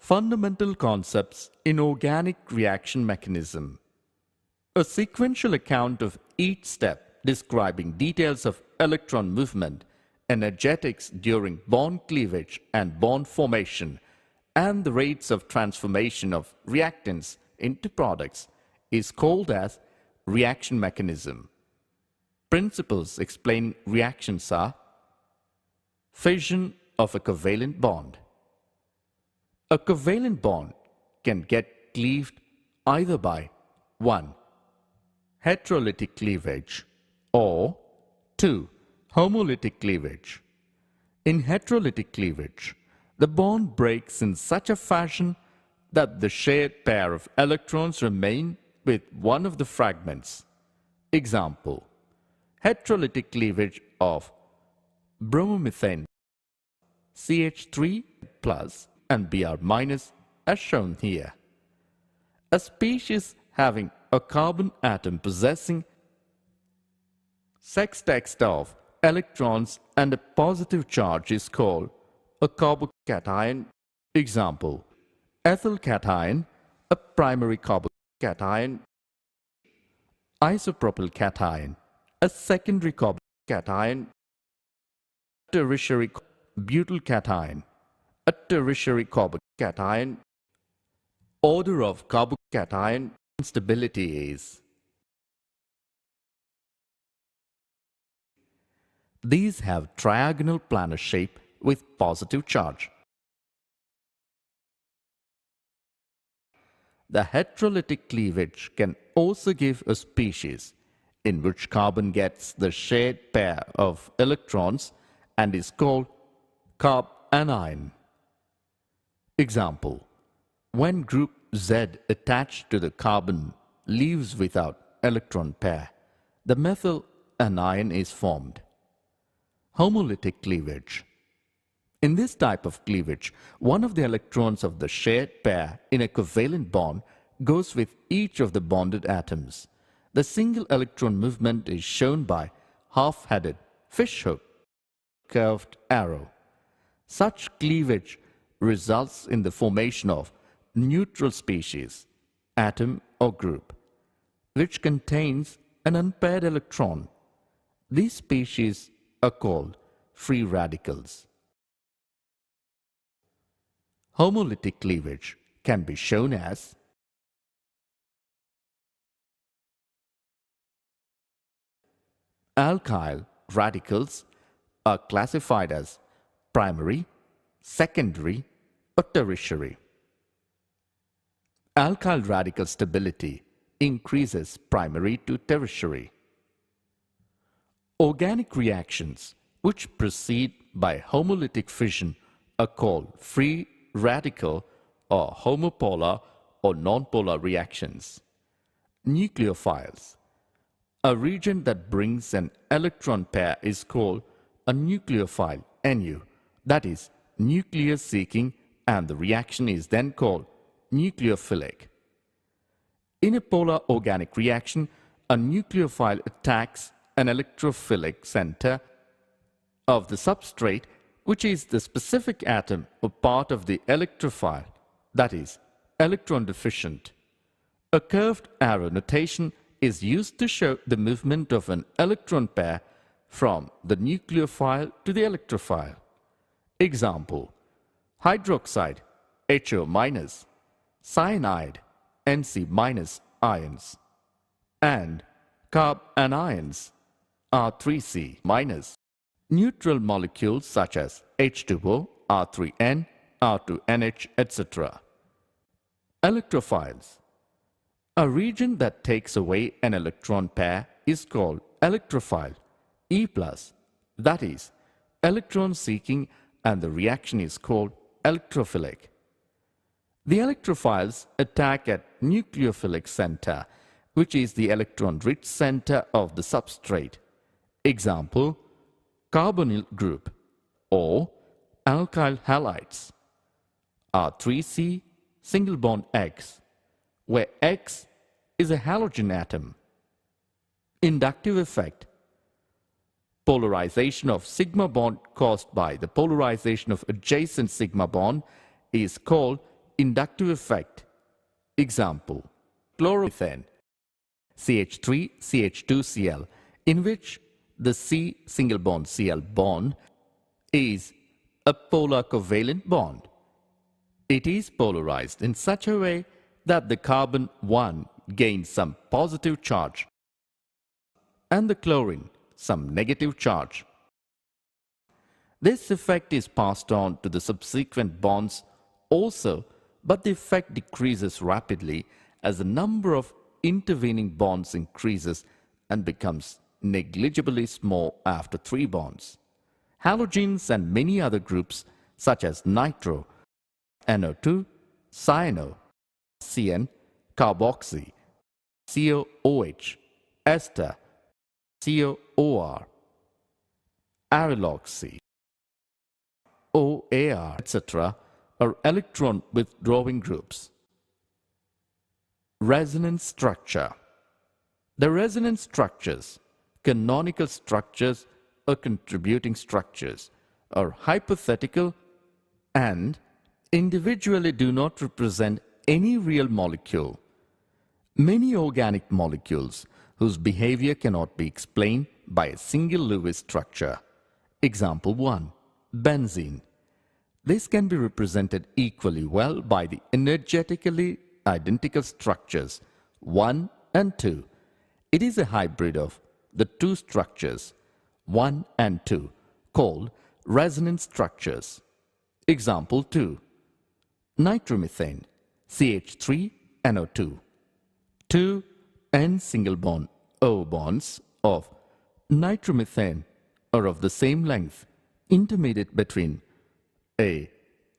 Fundamental concepts in organic reaction mechanism. A sequential account of each step describing details of electron movement, energetics during bond cleavage and bond formation, and the rates of transformation of reactants into products is called as reaction mechanism. Principles explaining reactions are: fission of a covalent bond. A covalent bond can get cleaved either by 1. Heterolytic cleavage or 2. Homolytic cleavage. In heterolytic cleavage, the bond breaks in such a fashion that the shared pair of electrons remain with one of the fragments. Example: heterolytic cleavage of bromomethane CH3 plus and Br minus as shown here. A species having a carbon atom possessing sextext of electrons and a positive charge is called a carbocation. Example: ethyl cation, a primary carbocation; isopropyl cation, a secondary carbocation; tertiary butyl cation, a tertiary carbocation. Order of carbocation stability is: these have triagonal planar shape with positive charge. The heterolytic cleavage can also give a species in which carbon gets the shared pair of electrons and is called carbanion. Example: when group Z attached to the carbon leaves without electron pair, the methyl anion is formed. Homolytic cleavage. In this type of cleavage, one of the electrons of the shared pair in a covalent bond goes with each of the bonded atoms. The single electron movement is shown by half-headed fishhook curved arrow. Such cleavage results in the formation of neutral species, atom or group, which contains an unpaired electron. These species are called free radicals. Homolytic cleavage can be shown as: alkyl radicals are classified as primary, secondary, or tertiary. Alkyl radical stability increases primary to tertiary. Organic reactions which proceed by homolytic fission are called free radical or homopolar or nonpolar reactions. Nucleophiles. A region that brings an electron pair is called a nucleophile, Nu, that is, nucleus seeking, and the reaction is then called nucleophilic. In a polar organic reaction, a nucleophile attacks an electrophilic center of the substrate, which is the specific atom or part of the electrophile, that is, electron deficient. A curved arrow notation is used to show the movement of an electron pair from the nucleophile to the electrophile. Example: hydroxide HO-, cyanide Nc- ions, and carbanions R3C-. Neutral molecules such as H2O, R3N, R2NH, etc. Electrophiles. A region that takes away an electron pair is called electrophile, E+, that is, electron seeking, and the reaction is called electrophilic. The electrophiles attack at nucleophilic center, which is the electron-rich center of the substrate. Example: carbonyl group or alkyl halides. R3C single bond X, where X is a halogen atom. Inductive effect. Polarization of sigma bond caused by the polarization of adjacent sigma bond is called inductive effect. Example, chloromethane CH3CH2Cl, in which the C single bond Cl bond is a polar covalent bond. It is polarized in such a way that the carbon 1 gains some positive charge and the chlorine some negative charge. This effect is passed on to the subsequent bonds also, but the effect decreases rapidly as the number of intervening bonds increases and becomes negligibly small after 3 bonds. Halogens and many other groups such as nitro, NO2, cyano, CN, carboxy, COOH, ester, COOR, aryloxy, OAR, etc. are electron withdrawing groups. Resonance structure. The resonance structures, canonical structures or contributing structures, are hypothetical and individually do not represent any real molecule. Many organic molecules whose behavior cannot be explained by a single Lewis structure. Example 1. Benzene. This can be represented equally well by the energetically identical structures 1 and 2. It is a hybrid of the two structures 1 and 2 called resonance structures. Example 2. Nitromethane CH3NO2. 2 N single bond O bonds of nitromethane are of the same length, intermediate between a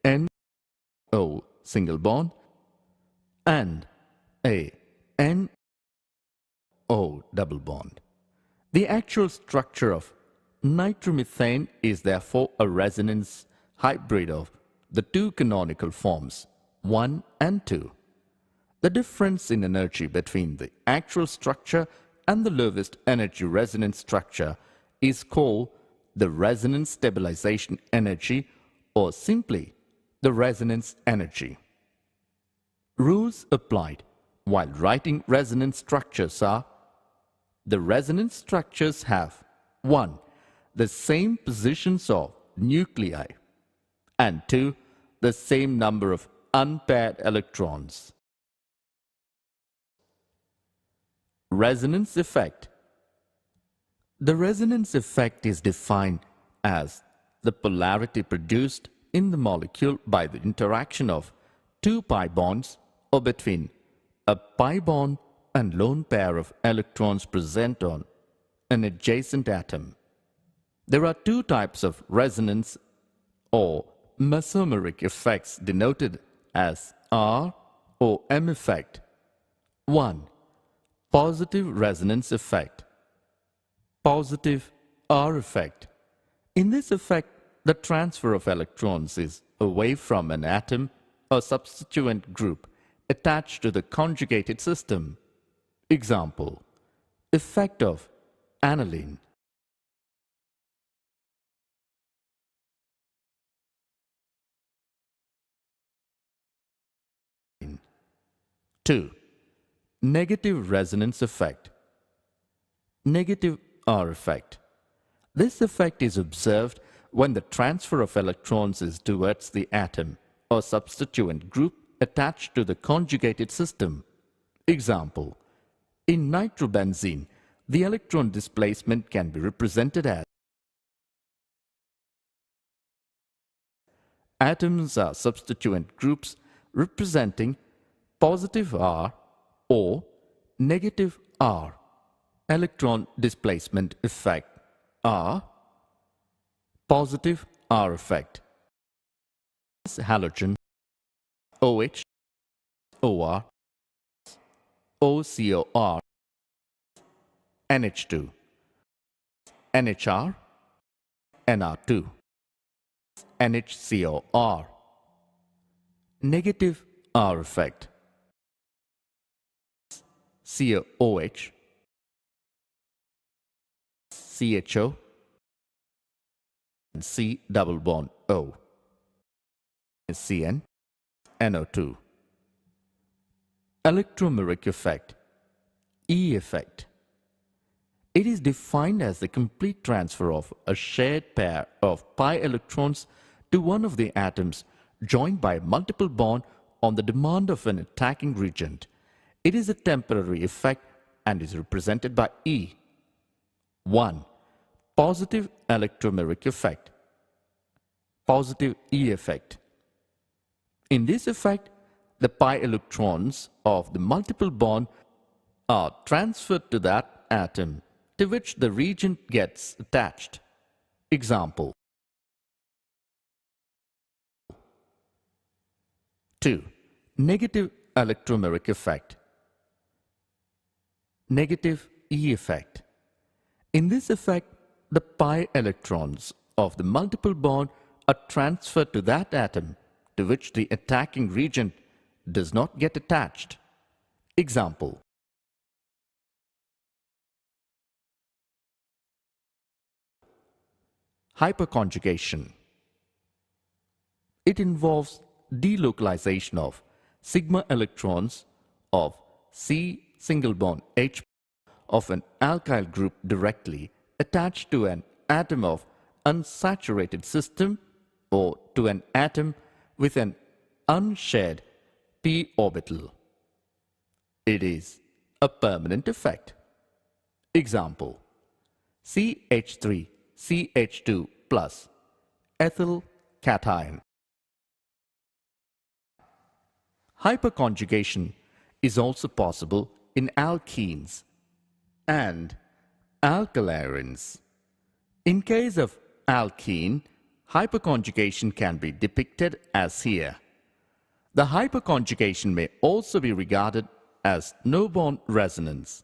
NO single bond and a NO double bond. The actual structure of nitromethane is therefore a resonance hybrid of the two canonical forms 1 and 2. The difference in energy between the actual structure and the lowest energy resonance structure is called the resonance stabilization energy, or simply the resonance energy. Rules applied while writing resonance structures are: the resonance structures have 1. The same positions of nuclei, and 2. The same number of unpaired electrons. Resonance effect. The resonance effect is defined as the polarity produced in the molecule by the interaction of two pi bonds or between a pi bond and lone pair of electrons present on an adjacent atom. There are two types of resonance or mesomeric effects denoted as R or M effect. 1. Positive resonance effect. Positive R effect. In this effect, the transfer of electrons is away from an atom or substituent group attached to the conjugated system. Example, effect of aniline. Two, negative resonance effect. Negative R effect. This effect is observed when the transfer of electrons is towards the atom or substituent group attached to the conjugated system. Example, in nitrobenzene, the electron displacement can be represented as atoms are substituent groups representing positive R or negative R. Electron displacement effect R, positive R effect. Halogen OH, OR, OCOR, NH2, NHR, NR2, NHCOR. Negative R effect. COOH, CHO, and C double bond O, CN, NO2. Electromeric effect, E effect. It is defined as the complete transfer of a shared pair of pi electrons to one of the atoms joined by a multiple bond on the demand of an attacking reagent. It is a temporary effect and is represented by E. 1. Positive electromeric effect. Positive E effect. In this effect, the pi electrons of the multiple bond are transferred to that atom to which the reagent gets attached. Example. 2. Negative electromeric effect. Negative E effect. In this effect, the pi electrons of the multiple bond are transferred to that atom to which the attacking reagent does not get attached. Example. Hyperconjugation. It involves delocalization of sigma electrons of C single bond H of an alkyl group directly attached to an atom of unsaturated system or to an atom with an unshared p orbital. It is a permanent effect. Example. CH3 CH2 plus ethyl cation. Hyperconjugation is also possible in alkenes and alkylanes. In case of alkene, hyperconjugation can be depicted as here. The hyperconjugation may also be regarded as no-bond resonance.